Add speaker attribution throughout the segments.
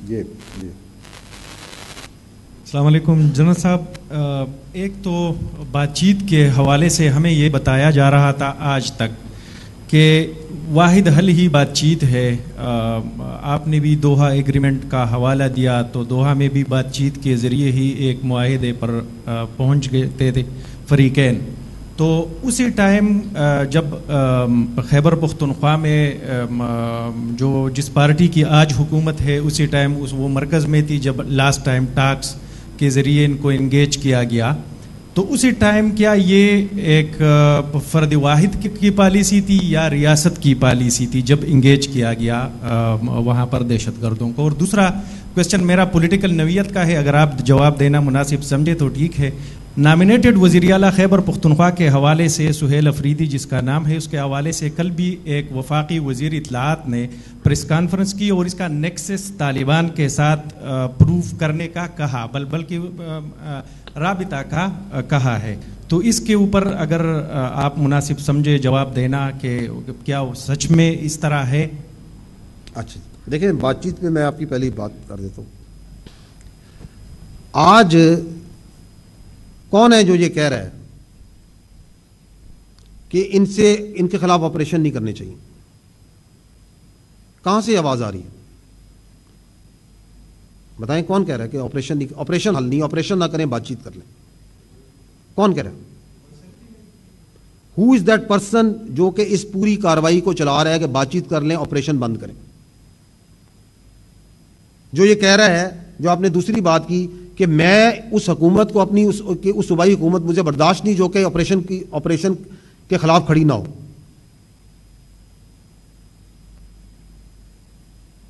Speaker 1: جی
Speaker 2: السلام علیکم جنرل صاحب، ایک تو بات چیت کے حوالے سے ہمیں یہ بتایا جا رہا تھا آج تک کہ واحد حل ہی بات چیت ہے. آپ نے بھی دوحہ ایگریمنٹ کا حوالہ دیا، تو دوحہ میں بھی بات چیت کے ذریعے ہی ایک معاہدے پر پہنچ گئے تھے فریقین. تو اسی ٹائم جب خیبر پختونخوا میں جس پارٹی کی آج حکومت ہے اسی ٹائم وہ مرکز میں تھی جب لاسٹ ٹائم ٹاکس کے ذریعے ان کو انگیج کیا گیا. تو اسی ٹائم کیا یہ ایک فرد واحد کی پالیسی تھی یا ریاست کی پالیسی تھی جب انگیج کیا گیا وہاں پر دہشت گردوں کو؟ اور دوسرا کوشچن میرا پولیٹیکل نوعیت کا ہے، اگر آپ جواب دینا مناسب سمجھے تو ٹھیک ہے. نامینیٹڈ وزیر اعلیٰ خیبر پختونخوا کے حوالے سے سہیل افریدی جس کا نام ہے، اس کے حوالے سے کل بھی ایک وفاقی وزیر اطلاعات نے پریس کانفرنس کی اور اس کا نیکسس طالبان کے ساتھ پروف کرنے کا کہا، بلکہ رابطہ کا کہا ہے. تو اس کے اوپر اگر آپ مناسب سمجھے جواب دینا کہ کیا سچ میں اس طرح ہے؟
Speaker 1: اچھا دیکھیں، بات چیت میں آپ کی پہلی بات کر دیتا ہوں. آج کون ہے جو یہ کہہ رہا ہے کہ ان کے خلاف آپریشن نہیں کرنے چاہیے؟ کہاں سے آواز آ رہی ہے؟ بتائیں کون کہہ رہا ہے کہ آپریشن حل نہیں، آپریشن نہ کریں، بات چیت کر لیں؟ کون کہہ رہا ہے؟ ہو از دیٹ پرسن جو کہ اس پوری کاروائی کو چلا رہا ہے کہ بات چیت کر لیں، آپریشن بند کریں؟ جو یہ کہہ رہا ہے، جو آپ نے دوسری بات کی کہ میں اس حکومت کو اپنی اس صوبائی حکومت مجھے برداشت نہیں جو کہ آپریشن کے خلاف کھڑی نہ ہو.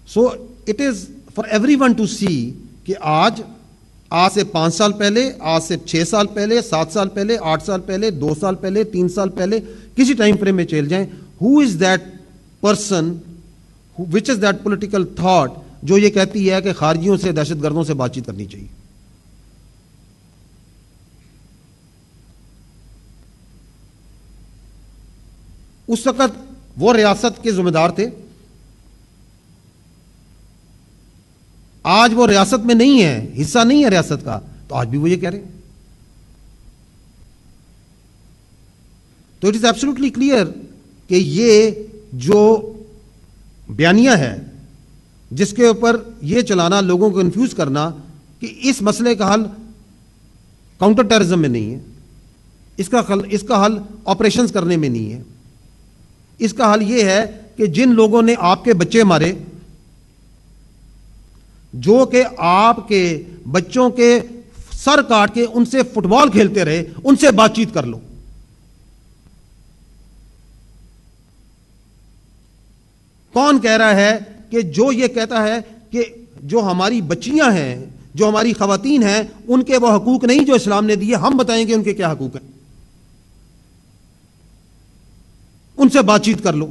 Speaker 1: So it is for everyone to see کہ آج سے 5 سال پہلے، آج سے 6 سال پہلے، 7 سال پہلے، 8 سال پہلے، 2 سال پہلے، 3 سال پہلے، کسی ٹائم فریم میں چل جائیں، who is that person which is that political thought جو یہ کہتی ہے کہ خارجیوں سے، دہشت گردوں سے بات چیت کرنی چاہیے؟ اس وقت وہ ریاست کے ذمہ دار تھے، آج وہ ریاست میں نہیں ہے، حصہ نہیں ہے ریاست کا، تو آج بھی وہ یہ کہہ رہے ہیں. تو اٹ از ایبسولوٹلی کلیئر کہ یہ جو بیانیہ ہے جس کے اوپر یہ چلانا، لوگوں کو کنفیوز کرنا کہ اس مسئلے کا حل کاؤنٹر ٹیررزم میں نہیں ہے، اس کا حل آپریشنز کرنے میں نہیں ہے، اس کا حل یہ ہے کہ جن لوگوں نے آپ کے بچے مارے، جو کہ آپ کے بچوں کے سر کاٹ کے ان سے فٹ بال کھیلتے رہے، ان سے بات چیت کر لو. کون کہہ رہا ہے کہ جو یہ کہتا ہے کہ جو ہماری بچیاں ہیں، جو ہماری خواتین ہیں، ان کے وہ حقوق نہیں جو اسلام نے دیے، ہم بتائیں گے ان کے کیا حقوق ہیں، ان سے بات چیت کر لو؟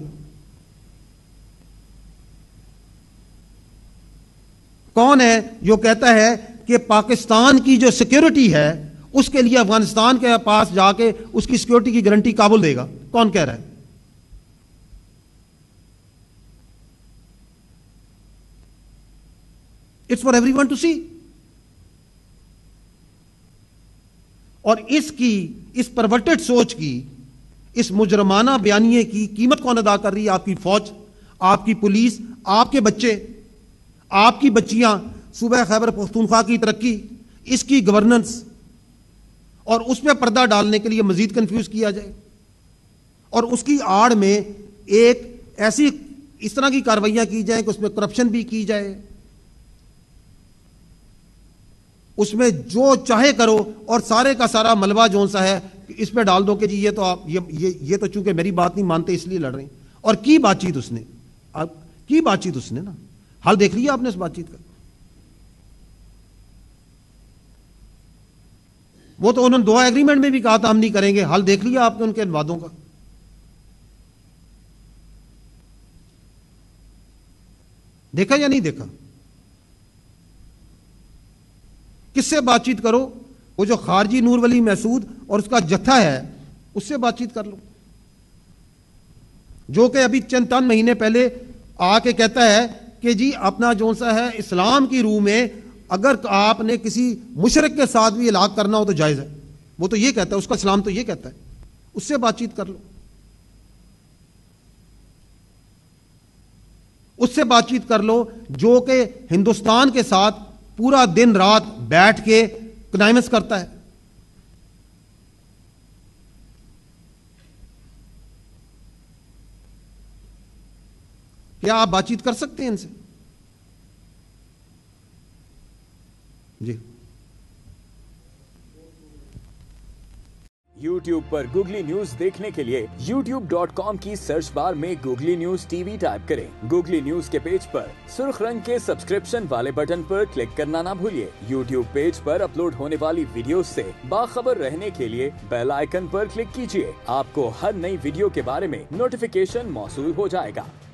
Speaker 1: کون ہے جو کہتا ہے کہ پاکستان کی جو سیکیورٹی ہے اس کے لیے افغانستان کے پاس جا کے اس کی سیکیورٹی کی گارنٹی کابل دے گا؟ کون کہہ رہا ہے؟ It's for everyone to see. اور اس پرورٹڈ سوچ کی، اس مجرمانہ بیانیے کی قیمت کون ادا کر رہی ہے؟ آپ کی فوج، آپ کی پولیس، آپ کے بچے، آپ کی بچیاں. صوبہ خیبر پختونخوا کی ترقی، اس کی گورننس، اور اس پہ پردہ ڈالنے کے لیے مزید کنفیوز کیا جائے، اور اس کی آڑ میں ایک اس طرح کی کاروائیاں کی جائیں کہ اس میں کرپشن بھی کی جائے، اس میں جو چاہے کرو، اور سارے کا سارا ملبہ جون سا ہے اس پہ ڈال دو کہ جی یہ تو چونکہ میری بات نہیں مانتے اس لیے لڑ رہے ہیں. اور کی بات چیت اس نے نا حل دیکھ لیا آپ نے اس بات چیت کا؟ وہ تو انہوں نے دوحہ ایگریمنٹ میں بھی کہا تھا ہم نہیں کریں گے، حل دیکھ لیا آپ نے ان کے وعدوں کا؟ دیکھا یا نہیں دیکھا؟ کس سے بات چیت کرو؟ وہ جو خارجی نور ولی محسود اور اس کا جتھا ہے اس سے بات چیت کر لو، جو کہ ابھی چند مہینے پہلے آ کے کہتا ہے کہ جی اپنا جو سا ہے اسلام کی روح میں اگر آپ نے کسی مشرک کے ساتھ بھی علاج کرنا ہو تو جائز ہے. وہ تو یہ کہتا ہے, اس کا اسلام تو یہ کہتا ہے, اس سے بات چیت کر لو, اس سے بات چیت کر لو جو کہ ہندوستان کے ساتھ پورا دن رات بیٹھ کے کنائمنس کرتا ہے. کیا آپ بات چیت کر سکتے ہیں ان سے؟ جی
Speaker 3: YouTube پر گوگلی نیوز دیکھنے کے لیے youtube.com کی سرچ بار میں googly news T V type کریں. گوگلی نیوز کے پیج پر سرخ رنگ کے سبسکرپشن والے بٹن پر کلک کرنا نہ بھولیے. YouTube پیج پر اپلوڈ ہونے والی ویڈیوز سے باخبر رہنے کے لیے بیل آئیکن پر کلک کیجیے. آپ کو ہر نئی ویڈیو کے بارے میں نوٹیفیکیشن موصول ہو جائے گا.